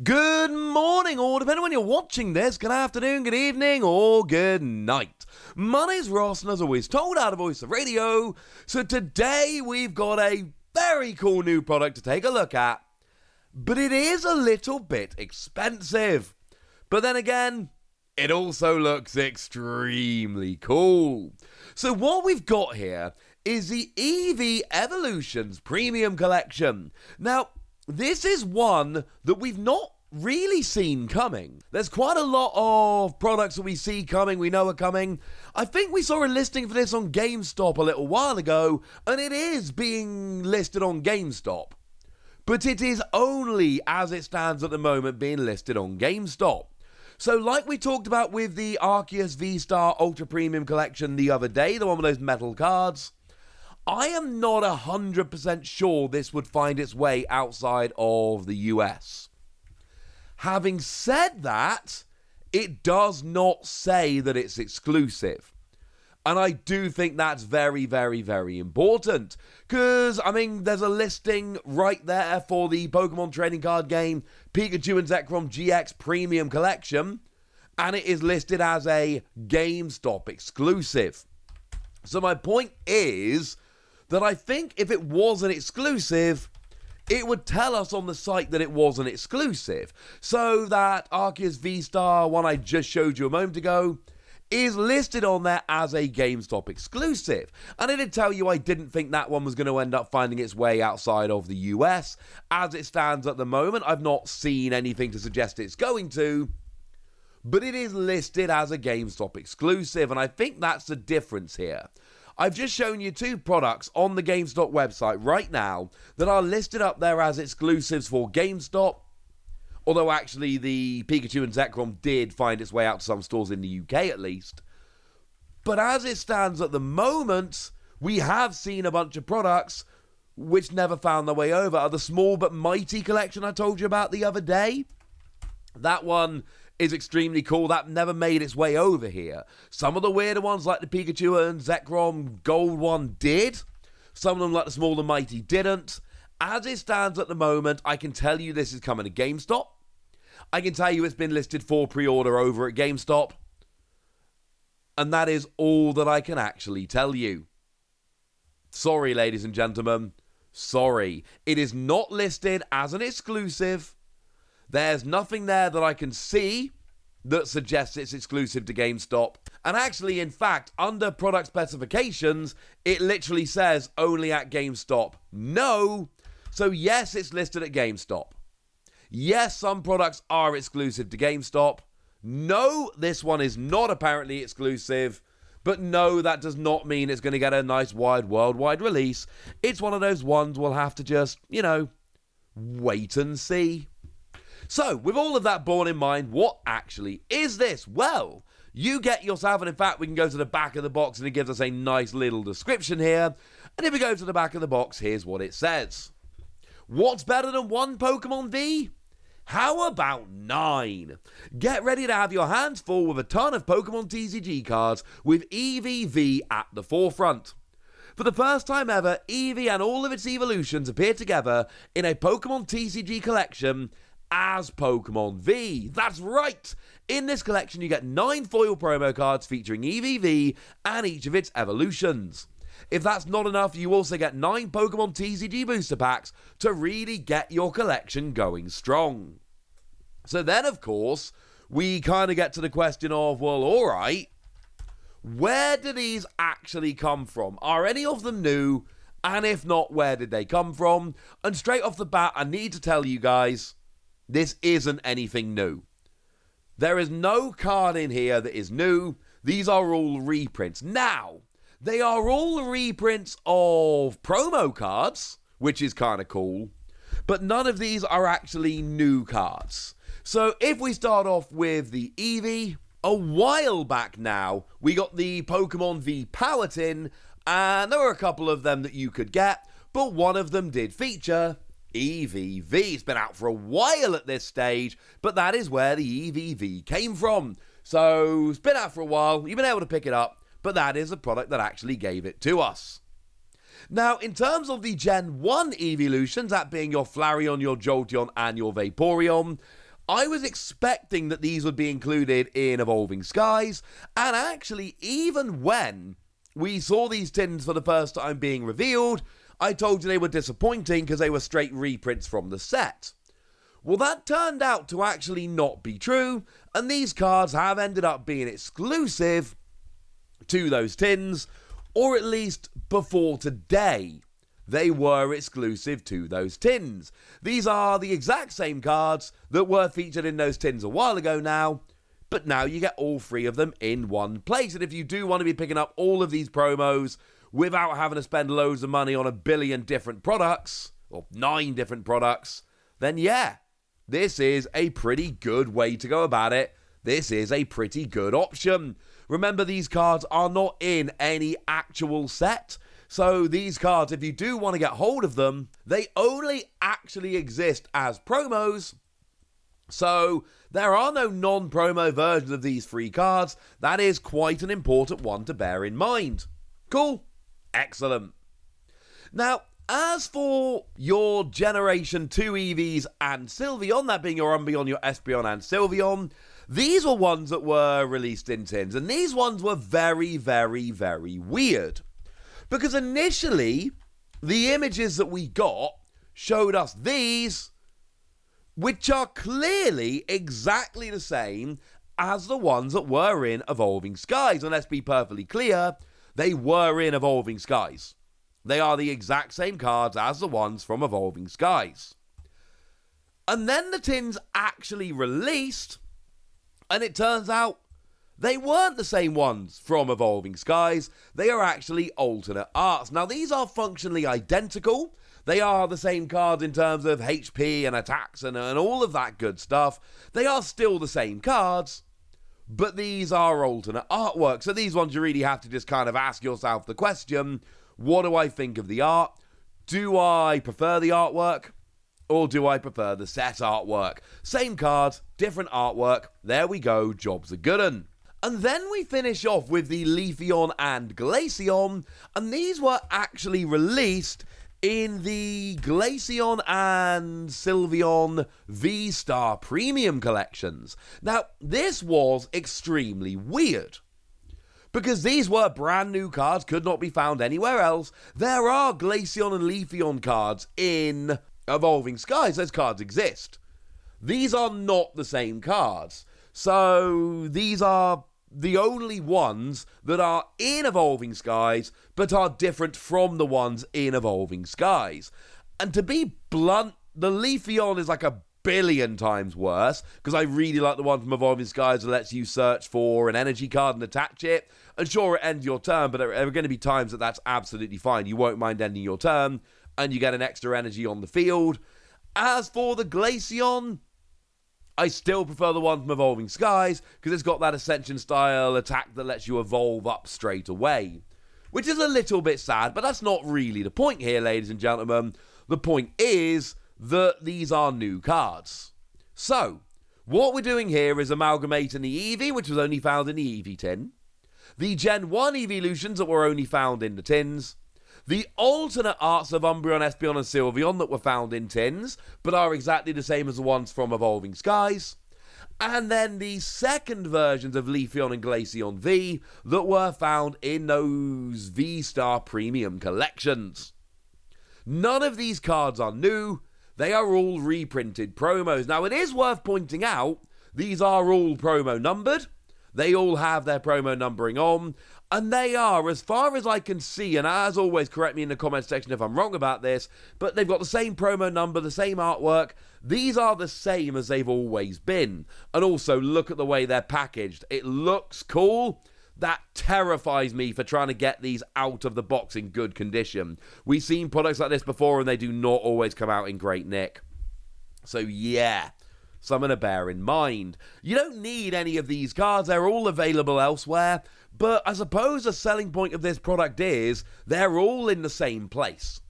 Good morning, or depending on when you're watching this, good afternoon, good evening, or good night. My name's Ross, and as always, told out of voice of radio. So today we've got a very cool new product to take a look at, but it is a little bit expensive. But then again, it also looks extremely cool. So what we've got here is the Eevee Evolutions Premium Collection. Now, this is one that we've not really seen coming. There's quite a lot of products that we see coming, we know are coming. I think we saw a listing for this on GameStop a little while ago, and it is being listed on GameStop. But it is only, as it stands at the moment, being listed on GameStop. So like we talked about with the Arceus V-Star Ultra Premium Collection the other day, the one with those metal cards, I am not 100% sure this would find its way outside of the US. Having said that, it does not say that it's exclusive. And I do think that's very, very, very important. Because, there's a listing right there for the Pokemon trading card game Pikachu and Zekrom GX Premium Collection. And it is listed as a GameStop exclusive. So my point is that I think if it was an exclusive, it would tell us on the site that it was an exclusive. So that Arceus V-Star one I just showed you a moment ago is listed on there as a GameStop exclusive. And I did tell you I didn't think that one was going to end up finding its way outside of the US. As it stands at the moment, I've not seen anything to suggest it's going to. But it is listed as a GameStop exclusive, and I think that's the difference here. I've just shown you two products on the GameStop website right now that are listed up there as exclusives for GameStop. Although actually the Pikachu and Zekrom did find its way out to some stores in the UK at least. But as it stands at the moment, we have seen a bunch of products which never found their way over. The Small But Mighty collection I told you about the other day. That one is extremely cool. That never made its way over here. Some of the weirder ones like the Pikachu and Zekrom Gold one did. Some of them like the Small and Mighty didn't. As it stands at the moment, I can tell you this is coming to GameStop. I can tell you it's been listed for pre-order over at GameStop. And that is all that I can actually tell you. Sorry, ladies and gentlemen. Sorry. It is not listed as an exclusive. There's nothing there that I can see that suggests it's exclusive to GameStop. And actually, in fact, under product specifications, it literally says only at GameStop. No. So yes, it's listed at GameStop. Yes, some products are exclusive to GameStop. No, this one is not apparently exclusive. But no, that does not mean it's going to get a nice wide worldwide release. It's one of those ones we'll have to just, wait and see. So, with all of that borne in mind, what actually is this? Well, you get yourself, and in fact, we can go to the back of the box and it gives us a nice little description here. And if we go to the back of the box, here's what it says. What's better than one Pokemon V? How about 9? Get ready to have your hands full with a ton of Pokemon TCG cards with Eevee V at the forefront. For the first time ever, Eevee and all of its evolutions appear together in a Pokemon TCG collection as Pokemon V. That's right! In this collection, you get 9 foil promo cards featuring Eevee V and each of its evolutions. If that's not enough, you also get 9 Pokemon TCG booster packs to really get your collection going strong. So then, of course, we kind of get to the question of, well, alright, where do these actually come from? Are any of them new? And if not, where did they come from? And straight off the bat, I need to tell you guys, this isn't anything new. There is no card in here that is new. These are all reprints. Now, they are all reprints of promo cards, which is kind of cool, but none of these are actually new cards. So if we start off with the Eevee, a while back now, we got the Pokemon V Power Tin, and there were a couple of them that you could get, but one of them did feature Eevee V. It's been out for a while at this stage, but that is where the Eevee V came from. So it's been out for a while, you've been able to pick it up, but that is a product that actually gave it to us. Now, in terms of the Gen 1 evolutions, that being your Flareon, your Jolteon, and your Vaporeon, I was expecting that these would be included in Evolving Skies, and actually, even when we saw these tins for the first time being revealed, I told you they were disappointing because they were straight reprints from the set. Well, that turned out to actually not be true, and these cards have ended up being exclusive to those tins, or at least before today, they were exclusive to those tins. These are the exact same cards that were featured in those tins a while ago now, but now you get all three of them in one place. And if you do want to be picking up all of these promos without having to spend loads of money on 1 billion different products, or 9 different products, then yeah, this is a pretty good way to go about it. This is a pretty good option. Remember, these cards are not in any actual set. So these cards, if you do want to get hold of them, they only actually exist as promos. So there are no non-promo versions of these 3 cards. That is quite an important one to bear in mind. Cool? Excellent. Now, as for your Generation 2 Eevees and Sylveon, that being your Umbreon, your Espeon and Sylveon, these were ones that were released in tins. And these ones were very, very, very weird. Because initially, the images that we got showed us these, which are clearly exactly the same as the ones that were in Evolving Skies. And let's be perfectly clear, they were in Evolving Skies. They are the exact same cards as the ones from Evolving Skies. And then the tins actually released, and it turns out they weren't the same ones from Evolving Skies. They are actually alternate arts. Now, these are functionally identical. They are the same cards in terms of HP and attacks and all of that good stuff. They are still the same cards, but these are alternate artwork. So these ones you really have to just kind of ask yourself the question, what do I think of the art? Do I prefer the artwork? Or do I prefer the set artwork? Same cards, different artwork. There we go, job's a good un. And then we finish off with the Leafeon and Glaceon, and these were actually released in the Glaceon and Sylveon V-Star Premium collections. Now, this was extremely weird, because these were brand new cards, could not be found anywhere else. There are Glaceon and Leafeon cards in Evolving Skies. Those cards exist. These are not the same cards. So these are the only ones that are in Evolving Skies, but are different from the ones in Evolving Skies. And to be blunt, the Leafeon is like 1 billion times worse, because I really like the one from Evolving Skies that lets you search for an energy card and attach it. And sure, it ends your turn, but there are going to be times that that's absolutely fine. You won't mind ending your turn, and you get an extra energy on the field. As for the Glaceon, I still prefer the one from Evolving Skies, because it's got that Ascension style attack that lets you evolve up straight away. Which is a little bit sad, but that's not really the point here, ladies and gentlemen. The point is that these are new cards. So, what we're doing here is amalgamating the Eevee, which was only found in the Eevee tin, the Gen 1 Eeveelutions that were only found in the tins, the alternate arts of Umbreon, Espeon and Sylveon that were found in tins, but are exactly the same as the ones from Evolving Skies, and then the second versions of Leafeon and Glaceon V that were found in those V-Star Premium collections. None of these cards are new, they are all reprinted promos. Now, it is worth pointing out, these are all promo numbered, they all have their promo numbering on, and they are, as far as I can see, and as always, correct me in the comments section if I'm wrong about this, but they've got the same promo number, the same artwork. These are the same as they've always been. And also, look at the way they're packaged. It looks cool. That terrifies me for trying to get these out of the box in good condition. We've seen products like this before, and they do not always come out in great nick. So, yeah, something to bear in mind. You don't need any of these cards. They're all available elsewhere. But I suppose the selling point of this product is they're all in the same place.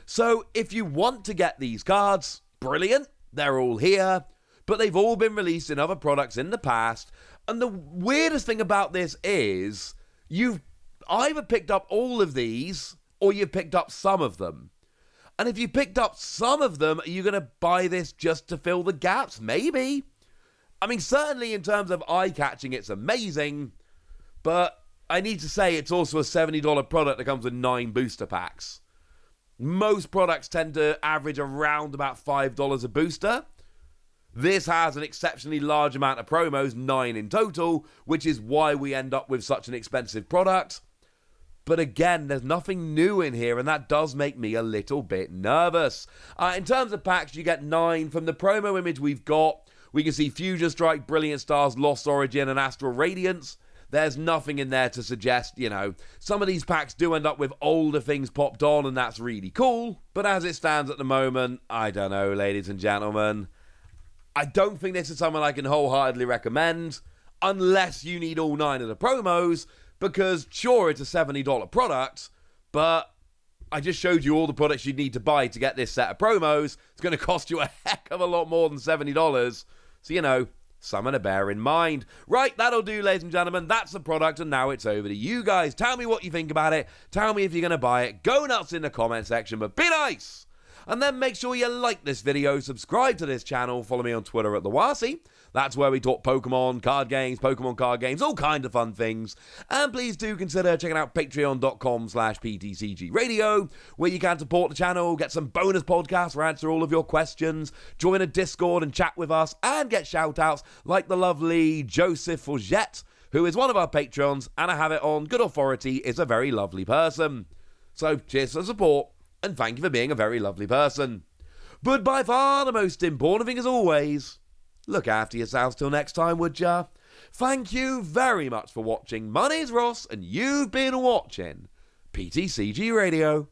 So if you want to get these cards, brilliant, they're all here, but they've all been released in other products in the past. And the weirdest thing about this is you've either picked up all of these or you've picked up some of them. And if you picked up some of them, are you going to buy this just to fill the gaps? Maybe. I mean, certainly in terms of eye-catching, it's amazing, but I need to say it's also a $70 product that comes with 9 booster packs. Most products tend to average around about $5 a booster. This has an exceptionally large amount of promos, 9 in total, which is why we end up with such an expensive product. But again, there's nothing new in here, and that does make me a little bit nervous. In terms of packs, you get 9. From the promo image we've got, we can see Fusion Strike, Brilliant Stars, Lost Origin, and Astral Radiance. There's nothing in there to suggest, some of these packs do end up with older things popped on, and that's really cool. But as it stands at the moment, I don't know, ladies and gentlemen. I don't think this is something I can wholeheartedly recommend, unless you need all 9 of the promos, because sure, it's a $70 product, but I just showed you all the products you'd need to buy to get this set of promos. It's going to cost you a heck of a lot more than $70. So, something to bear in mind. Right, that'll do, ladies and gentlemen. That's the product, and now it's over to you guys. Tell me what you think about it. Tell me if you're going to buy it. Go nuts in the comment section, but be nice. And then make sure you like this video, subscribe to this channel, follow me on Twitter at TheWasi. That's where we talk Pokemon card games, Pokemon card games, all kinds of fun things. And please do consider checking out patreon.com/PTCG Radio, where you can support the channel, get some bonus podcasts where I answer all of your questions, join a Discord and chat with us, and get shout-outs like the lovely Joseph Forget, who is one of our patrons, and I have it on good authority, is a very lovely person. So cheers for the support, and thank you for being a very lovely person. But by far the most important thing, as always, look after yourselves till next time, would ya? Thank you very much for watching. My name's Ross, and you've been watching PTCG Radio.